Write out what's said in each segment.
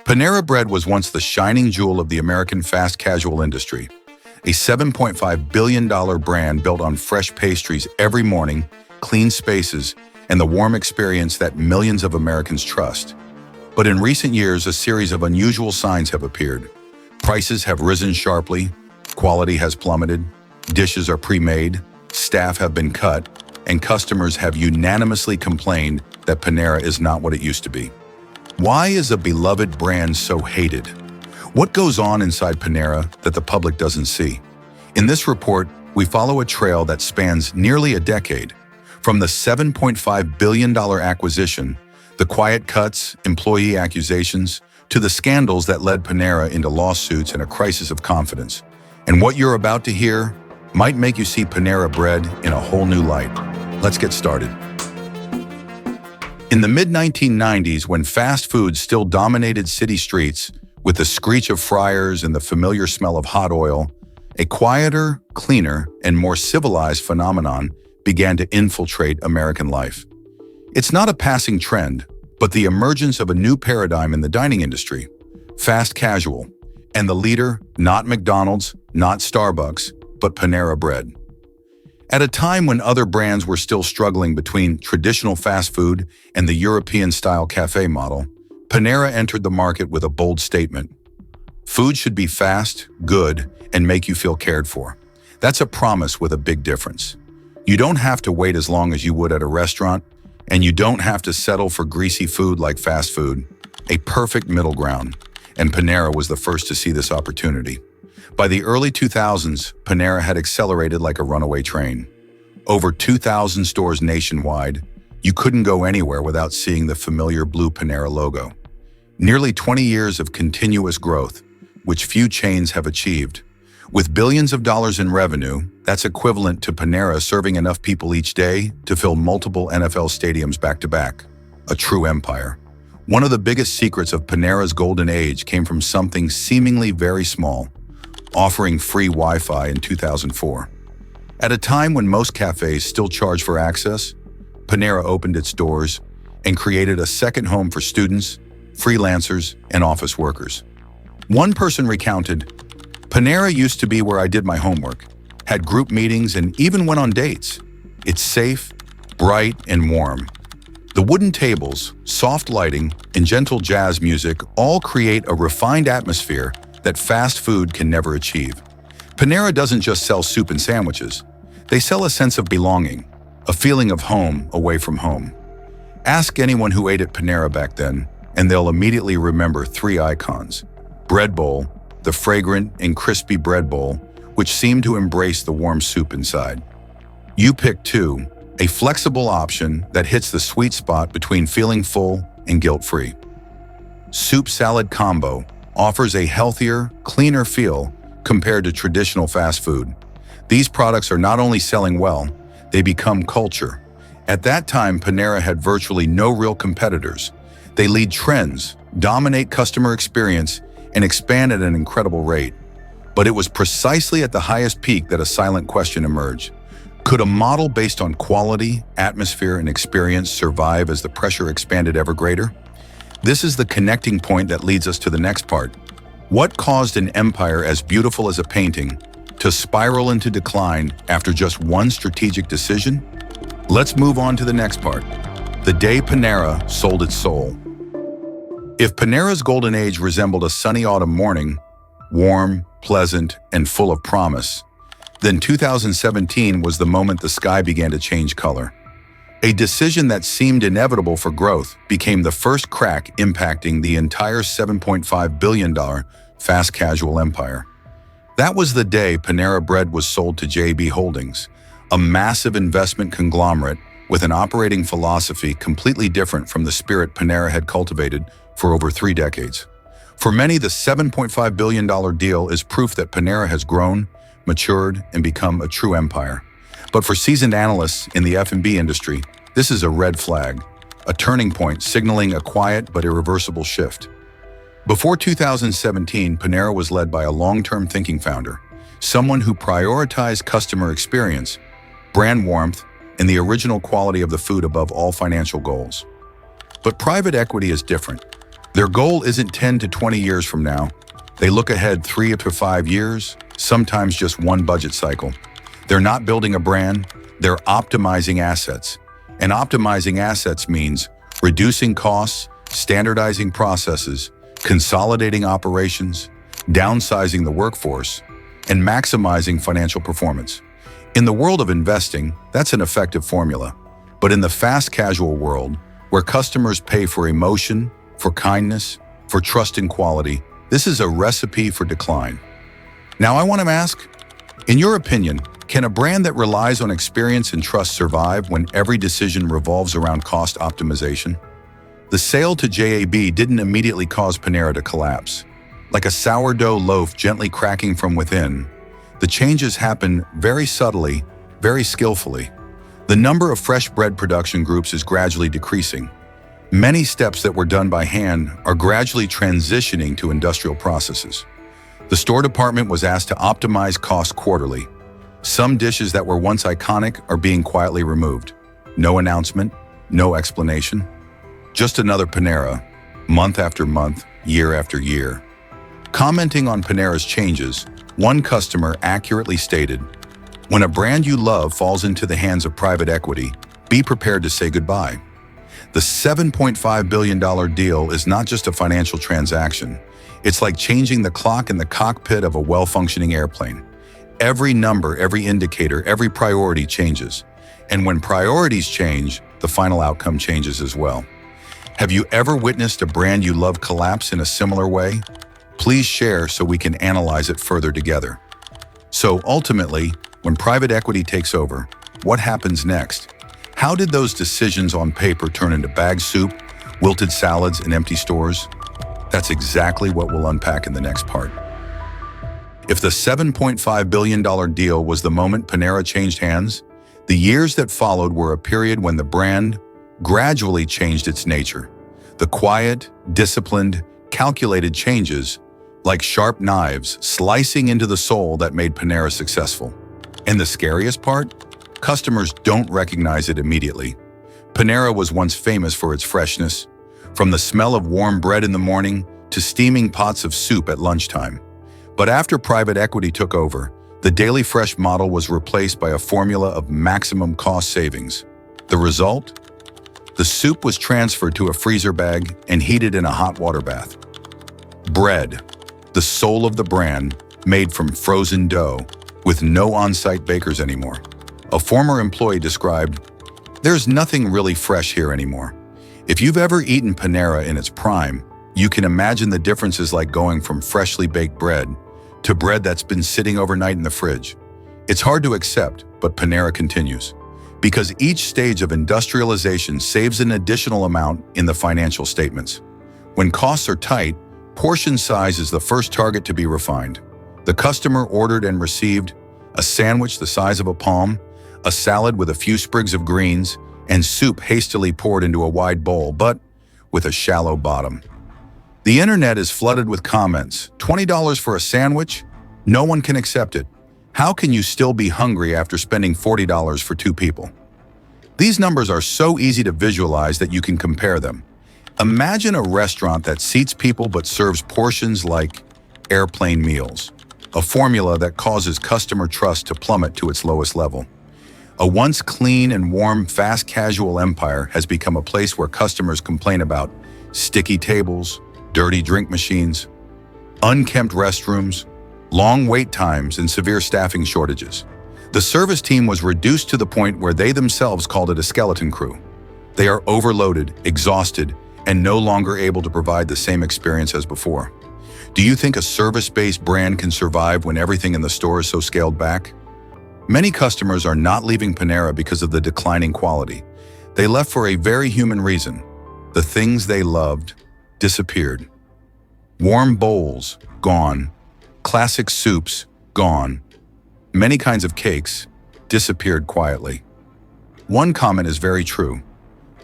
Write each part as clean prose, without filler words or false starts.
Panera Bread was once the shining jewel of the American fast casual industry, a $7.5 billion brand built on fresh pastries every morning, clean spaces, and the warm experience that millions of Americans trust. But in recent years, a series of unusual signs have appeared. Prices have risen sharply, quality has plummeted, dishes are pre-made, staff have been cut, and customers have unanimously complained that Panera is not what it used to be. Why is a beloved brand so hated? What goes on inside Panera that the public doesn't see? In this report, we follow a trail that spans nearly a decade, from the $7.5 billion acquisition, the quiet cuts, employee accusations, to the scandals that led Panera into lawsuits and a crisis of confidence. And what you're about to hear might make you see Panera Bread in a whole new light. Let's get started. In the mid-1990s, when fast food still dominated city streets with the screech of fryers and the familiar smell of hot oil, a quieter, cleaner, and more civilized phenomenon began to infiltrate American life. It's not a passing trend, but the emergence of a new paradigm in the dining industry, fast casual, and the leader, not McDonald's, not Starbucks, but Panera Bread. At a time when other brands were still struggling between traditional fast food and the European-style cafe model, Panera entered the market with a bold statement. Food should be fast, good, and make you feel cared for. That's a promise with a big difference. You don't have to wait as long as you would at a restaurant, and you don't have to settle for greasy food like fast food. A perfect middle ground, and Panera was the first to see this opportunity. By the early 2000s, Panera had accelerated like a runaway train. Over 2,000 stores nationwide, you couldn't go anywhere without seeing the familiar blue Panera logo. Nearly 20 years of continuous growth, which few chains have achieved. With billions of dollars in revenue, that's equivalent to Panera serving enough people each day to fill multiple NFL stadiums back-to-back. A true empire. One of the biggest secrets of Panera's golden age came from something seemingly very small, offering free Wi-Fi in 2004. At a time when most cafes still charge for access, Panera opened its doors and created a second home for students, freelancers, and office workers. One person recounted, "Panera used to be where I did my homework, had group meetings, and even went on dates. It's safe, bright, and warm. The wooden tables, soft lighting, and gentle jazz music all create a refined atmosphere that fast food can never achieve." Panera doesn't just sell soup and sandwiches. They sell a sense of belonging, a feeling of home away from home. Ask anyone who ate at Panera back then, and they'll immediately remember three icons. Bread bowl, the fragrant and crispy bread bowl, which seemed to embrace the warm soup inside. You pick two, a flexible option that hits the sweet spot between feeling full and guilt-free. Soup salad combo offers a healthier, cleaner feel compared to traditional fast food. These products are not only selling well, they become culture. At that time, Panera had virtually no real competitors. They lead trends, dominate customer experience, and expand at an incredible rate. But it was precisely at the highest peak that a silent question emerged. Could a model based on quality, atmosphere, and experience survive as the pressure expanded ever greater? This is the connecting point that leads us to the next part. What caused an empire as beautiful as a painting to spiral into decline after just one strategic decision? Let's move on to the next part. The day Panera sold its soul. If Panera's golden age resembled a sunny autumn morning, warm, pleasant, and full of promise, then 2017 was the moment the sky began to change color. A decision that seemed inevitable for growth became the first crack impacting the entire $7.5 billion fast casual empire. That was the day Panera Bread was sold to JB Holdings, a massive investment conglomerate with an operating philosophy completely different from the spirit Panera had cultivated for over 3 decades. For many, the $7.5 billion deal is proof that Panera has grown, matured, and become a true empire. But for seasoned analysts in the F&B industry, this is a red flag, a turning point signaling a quiet but irreversible shift. Before 2017, Panera was led by a long-term thinking founder, someone who prioritized customer experience, brand warmth, and the original quality of the food above all financial goals. But private equity is different. Their goal isn't 10 to 20 years from now. They look ahead 3 to 5 years, sometimes just one budget cycle. They're not building a brand, they're optimizing assets. And optimizing assets means reducing costs, standardizing processes, consolidating operations, downsizing the workforce, and maximizing financial performance. In the world of investing, that's an effective formula. But in the fast casual world, where customers pay for emotion, for kindness, for trust and quality, this is a recipe for decline. Now I want to ask, in your opinion, can a brand that relies on experience and trust survive when every decision revolves around cost optimization? The sale to JAB didn't immediately cause Panera to collapse. Like a sourdough loaf gently cracking from within, the changes happen very subtly, very skillfully. The number of fresh bread production groups is gradually decreasing. Many steps that were done by hand are gradually transitioning to industrial processes. The store department was asked to optimize costs quarterly. Some dishes that were once iconic are being quietly removed. No announcement, no explanation. Just another Panera, month after month, year after year. Commenting on Panera's changes, one customer accurately stated, "When a brand you love falls into the hands of private equity, be prepared to say goodbye." The $7.5 billion deal is not just a financial transaction. It's like changing the clock in the cockpit of a well-functioning airplane. Every number, every indicator, every priority changes. And when priorities change, the final outcome changes as well. Have you ever witnessed a brand you love collapse in a similar way? Please share so we can analyze it further together. So ultimately, when private equity takes over, what happens next? How did those decisions on paper turn into bag soup, wilted salads, and empty stores? That's exactly what we'll unpack in the next part. If the $7.5 billion deal was the moment Panera changed hands, the years that followed were a period when the brand gradually changed its nature. The quiet, disciplined, calculated changes, like sharp knives slicing into the soul that made Panera successful. And the scariest part? Customers don't recognize it immediately. Panera was once famous for its freshness, from the smell of warm bread in the morning to steaming pots of soup at lunchtime. But after private equity took over, the daily fresh model was replaced by a formula of maximum cost savings. The result? The soup was transferred to a freezer bag and heated in a hot water bath. Bread, the soul of the brand, made from frozen dough, with no on-site bakers anymore. A former employee described, "There's nothing really fresh here anymore." If you've ever eaten Panera in its prime, you can imagine the differences like going from freshly baked bread to bread that's been sitting overnight in the fridge. It's hard to accept, but Panera continues. Because each stage of industrialization saves an additional amount in the financial statements. When costs are tight, portion size is the first target to be refined. The customer ordered and received a sandwich the size of a palm, a salad with a few sprigs of greens, and soup hastily poured into a wide bowl, but with a shallow bottom. The internet is flooded with comments. $20 for a sandwich? No one can accept it. How can you still be hungry after spending $40 for 2 people? These numbers are so easy to visualize that you can compare them. Imagine a restaurant that seats people but serves portions like airplane meals, a formula that causes customer trust to plummet to its lowest level. A once clean and warm fast casual empire has become a place where customers complain about sticky tables, dirty drink machines, unkempt restrooms, long wait times, and severe staffing shortages. The service team was reduced to the point where they themselves called it a skeleton crew. They are overloaded, exhausted, and no longer able to provide the same experience as before. Do you think a service-based brand can survive when everything in the store is so scaled back? Many customers are not leaving Panera because of the declining quality. They left for a very human reason. The things they loved disappeared. Warm bowls, gone. Classic soups, gone. Many kinds of cakes disappeared quietly. One comment is very true.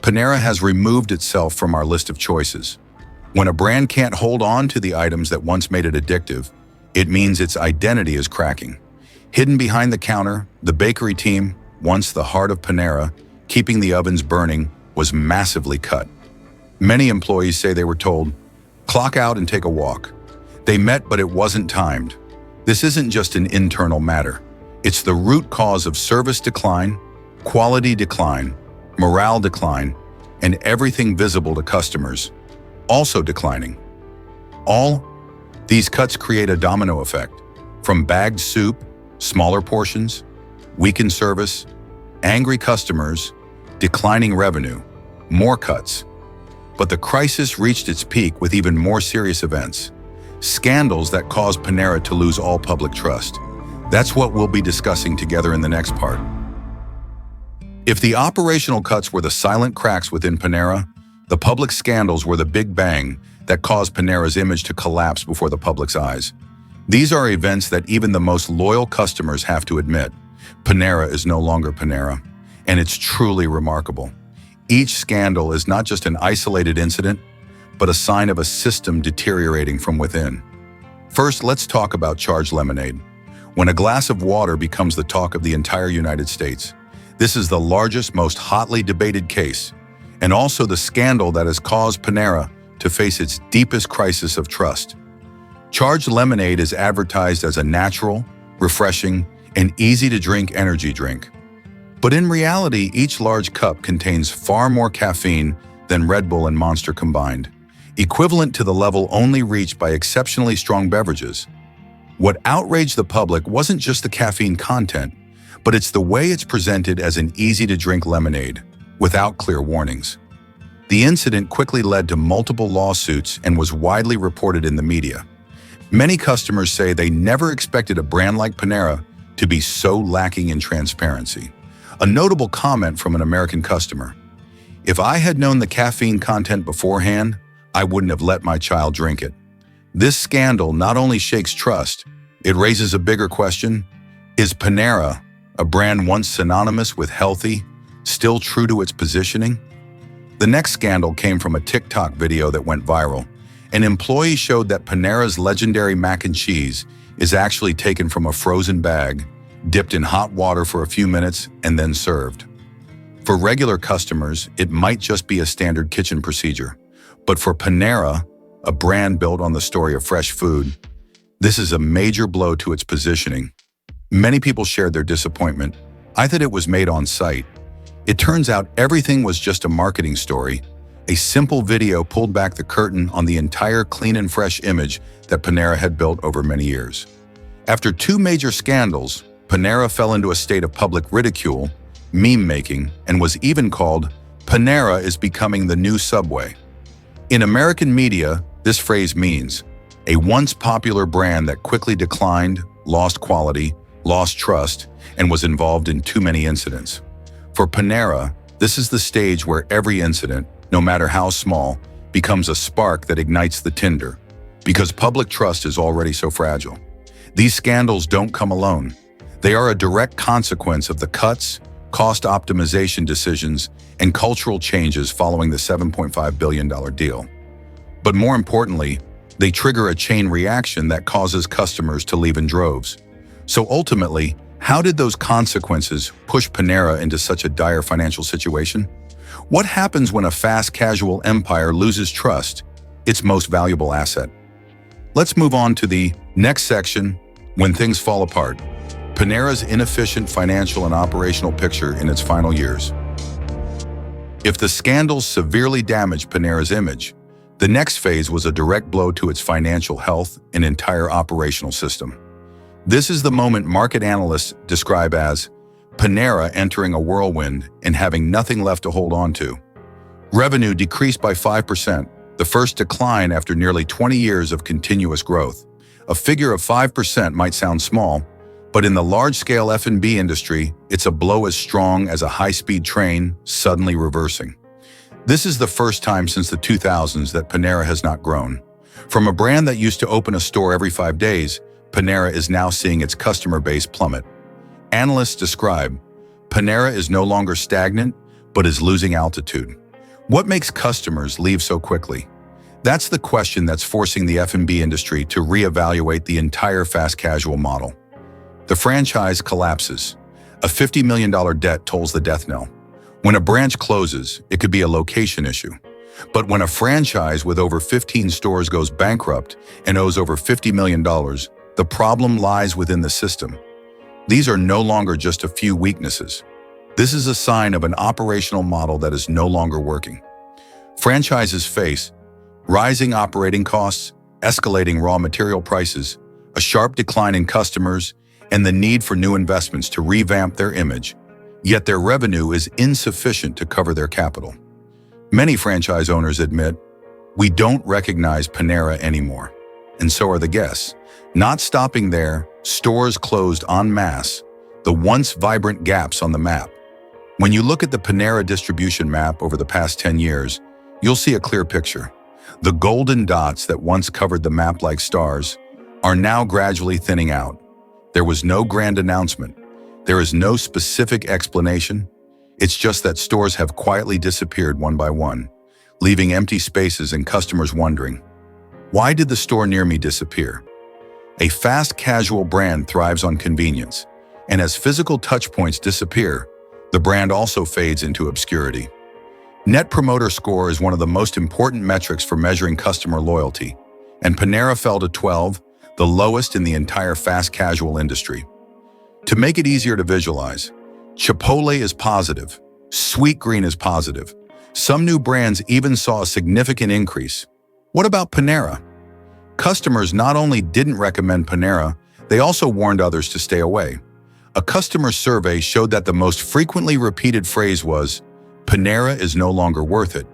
Panera has removed itself from our list of choices. When a brand can't hold on to the items that once made it addictive, it means its identity is cracking. Hidden behind the counter, the bakery team, once the heart of Panera, keeping the ovens burning, was massively cut. Many employees say they were told, Clock out and take a walk. They met, but it wasn't timed. This isn't just an internal matter. It's the root cause of service decline, quality decline, morale decline, and everything visible to customers also declining. All these cuts create a domino effect, from bagged soup, smaller portions, weakened service, angry customers, declining revenue, more cuts. But the crisis reached its peak with even more serious events, scandals that caused Panera to lose all public trust. That's what we'll be discussing together in the next part. If the operational cuts were the silent cracks within Panera, the public scandals were the big bang that caused Panera's image to collapse before the public's eyes. These are events that even the most loyal customers have to admit. Panera is no longer Panera, and it's truly remarkable. Each scandal is not just an isolated incident, but a sign of a system deteriorating from within. First, let's talk about charged lemonade. When a glass of water becomes the talk of the entire United States, this is the largest, most hotly debated case, and also the scandal that has caused Panera to face its deepest crisis of trust. Charged lemonade is advertised as a natural, refreshing, and easy-to-drink energy drink. But in reality, each large cup contains far more caffeine than Red Bull and Monster combined, equivalent to the level only reached by exceptionally strong beverages. What outraged the public wasn't just the caffeine content, but it's the way it's presented as an easy-to-drink lemonade, without clear warnings. The incident quickly led to multiple lawsuits and was widely reported in the media. Many customers say they never expected a brand like Panera to be so lacking in transparency. A notable comment from an American customer: "If I had known the caffeine content beforehand, I wouldn't have let my child drink it." This scandal not only shakes trust, it raises a bigger question: is Panera, a brand once synonymous with healthy, still true to its positioning? The next scandal came from a TikTok video that went viral. An employee showed that Panera's legendary mac and cheese is actually taken from a frozen bag, dipped in hot water for a few minutes, and then served. For regular customers, it might just be a standard kitchen procedure. But for Panera, a brand built on the story of fresh food, this is a major blow to its positioning. Many people shared their disappointment. "I thought it was made on site." It turns out everything was just a marketing story. A simple video pulled back the curtain on the entire clean and fresh image that Panera had built over many years. After two major scandals, Panera fell into a state of public ridicule, meme-making, and was even called "Panera is becoming the new Subway." In American media, this phrase means a once popular brand that quickly declined, lost quality, lost trust, and was involved in too many incidents. For Panera, this is the stage where every incident, no matter how small, becomes a spark that ignites the tinder, because public trust is already so fragile. These scandals don't come alone. They are a direct consequence of the cuts, cost optimization decisions, and cultural changes following the $7.5 billion deal. But more importantly, they trigger a chain reaction that causes customers to leave in droves. So ultimately, how did those consequences push Panera into such a dire financial situation? What happens when a fast casual empire loses trust, its most valuable asset? Let's move on to the next section, when things fall apart. Panera's inefficient financial and operational picture in its final years. If the scandals severely damaged Panera's image, the next phase was a direct blow to its financial health and entire operational system. This is the moment market analysts describe as Panera entering a whirlwind and having nothing left to hold on to. Revenue decreased by 5%, the first decline after nearly 20 years of continuous growth. A figure of 5% might sound small, but in the large-scale F&B industry, it's a blow as strong as a high-speed train suddenly reversing. This is the first time since the 2000s that Panera has not grown. From a brand that used to open a store every 5 days, Panera is now seeing its customer base plummet. Analysts describe, Panera is no longer stagnant, but is losing altitude. What makes customers leave so quickly? That's the question that's forcing the F&B industry to reevaluate the entire fast casual model. The franchise collapses. A $50 million debt tolls the death knell. When a branch closes, it could be a location issue. But when a franchise with over 15 stores goes bankrupt and owes over $50 million, the problem lies within the system. These are no longer just a few weaknesses. This is a sign of an operational model that is no longer working. Franchises face rising operating costs, escalating raw material prices, a sharp decline in customers, and the need for new investments to revamp their image. Yet their revenue is insufficient to cover their capital. Many franchise owners admit, "We don't recognize Panera anymore." And so are the guests. Not stopping there, stores closed en masse, the once vibrant gaps on the map. When you look at the Panera distribution map over the past 10 years, you'll see a clear picture. The golden dots that once covered the map like stars are now gradually thinning out. There was no grand announcement. There is no specific explanation. It's just that stores have quietly disappeared one by one, leaving empty spaces and customers wondering, why did the store near me disappear? A fast casual brand thrives on convenience, and as physical touchpoints disappear, the brand also fades into obscurity. Net Promoter Score is one of the most important metrics for measuring customer loyalty, and Panera fell to 12, the lowest in the entire fast casual industry. To make it easier to visualize, Chipotle is positive, Sweetgreen is positive. Some new brands even saw a significant increase. What about Panera? Customers not only didn't recommend Panera, they also warned others to stay away. A customer survey showed that the most frequently repeated phrase was, "Panera is no longer worth it."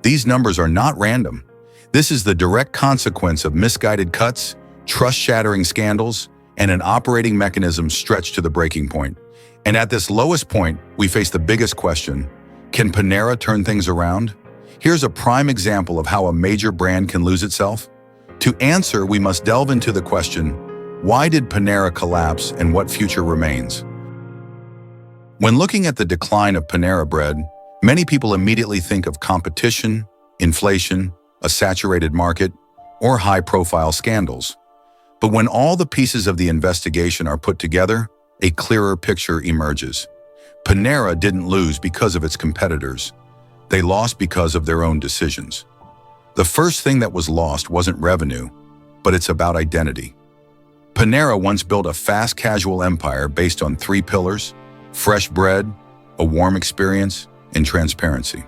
These numbers are not random. This is the direct consequence of misguided cuts, trust-shattering scandals, and an operating mechanism stretched to the breaking point. And at this lowest point, we face the biggest question: can Panera turn things around? Here's a prime example of how a major brand can lose itself. To answer, we must delve into the question, why did Panera collapse and what future remains? When looking at the decline of Panera Bread, many people immediately think of competition, inflation, a saturated market, or high-profile scandals. But when all the pieces of the investigation are put together, a clearer picture emerges. Panera didn't lose because of its competitors. They lost because of their own decisions. The first thing that was lost wasn't revenue, but it's about identity. Panera once built a fast casual empire based on 3 pillars: fresh bread, a warm experience, and transparency.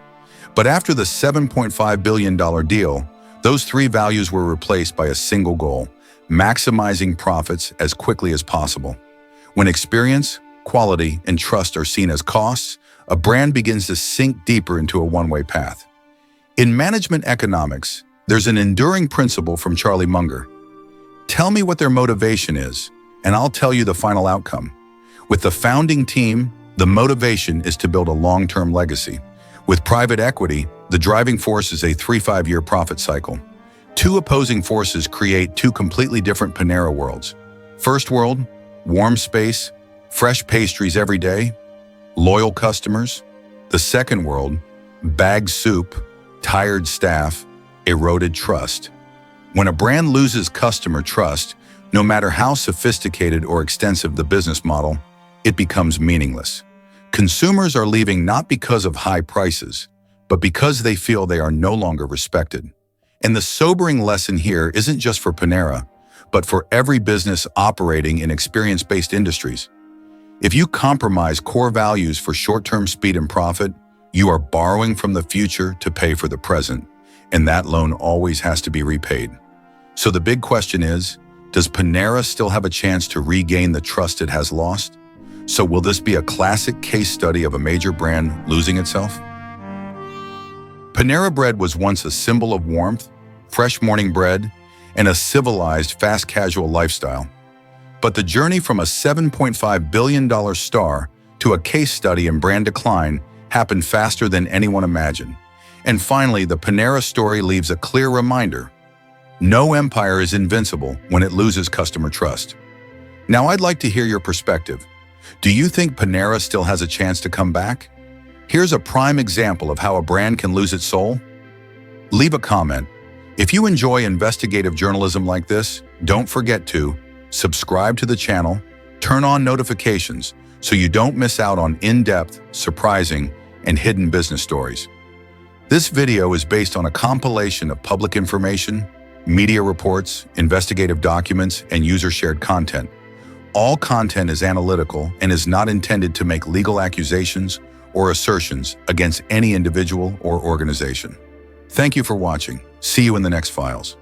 But after the $7.5 billion deal, those 3 values were replaced by a single goal: maximizing profits as quickly as possible. When experience, quality, and trust are seen as costs, a brand begins to sink deeper into a one-way path. In management economics, there's an enduring principle from Charlie Munger. Tell me what their motivation is, and I'll tell you the final outcome. With the founding team, the motivation is to build a long-term legacy. With private equity, the driving force is a 3-5-year profit cycle. 2 opposing forces create 2 completely different Panera worlds. First world, warm space, fresh pastries every day, loyal customers. The second world, bagged soup, tired staff, eroded trust. When a brand loses customer trust, no matter how sophisticated or extensive the business model, it becomes meaningless. Consumers are leaving not because of high prices, but because they feel they are no longer respected. And the sobering lesson here isn't just for Panera, but for every business operating in experience-based industries. If you compromise core values for short-term speed and profit, you are borrowing from the future to pay for the present, and that loan always has to be repaid. So the big question is, does Panera still have a chance to regain the trust it has lost? So will this be a classic case study of a major brand losing itself? Panera Bread was once a symbol of warmth, fresh morning bread, and a civilized, fast casual lifestyle. But the journey from a $7.5 billion star to a case study in brand decline happened faster than anyone imagined. And finally, the Panera story leaves a clear reminder: no empire is invincible when it loses customer trust. Now, I'd like to hear your perspective. Do you think Panera still has a chance to come back? Here's a prime example of how a brand can lose its soul. Leave a comment. If you enjoy investigative journalism like this, don't forget to subscribe to the channel, turn on notifications so you don't miss out on in-depth, surprising, and hidden business stories. This video is based on a compilation of public information, media reports, investigative documents, and user-shared content. All content is analytical and is not intended to make legal accusations or assertions against any individual or organization. Thank you for watching. See you in the next files.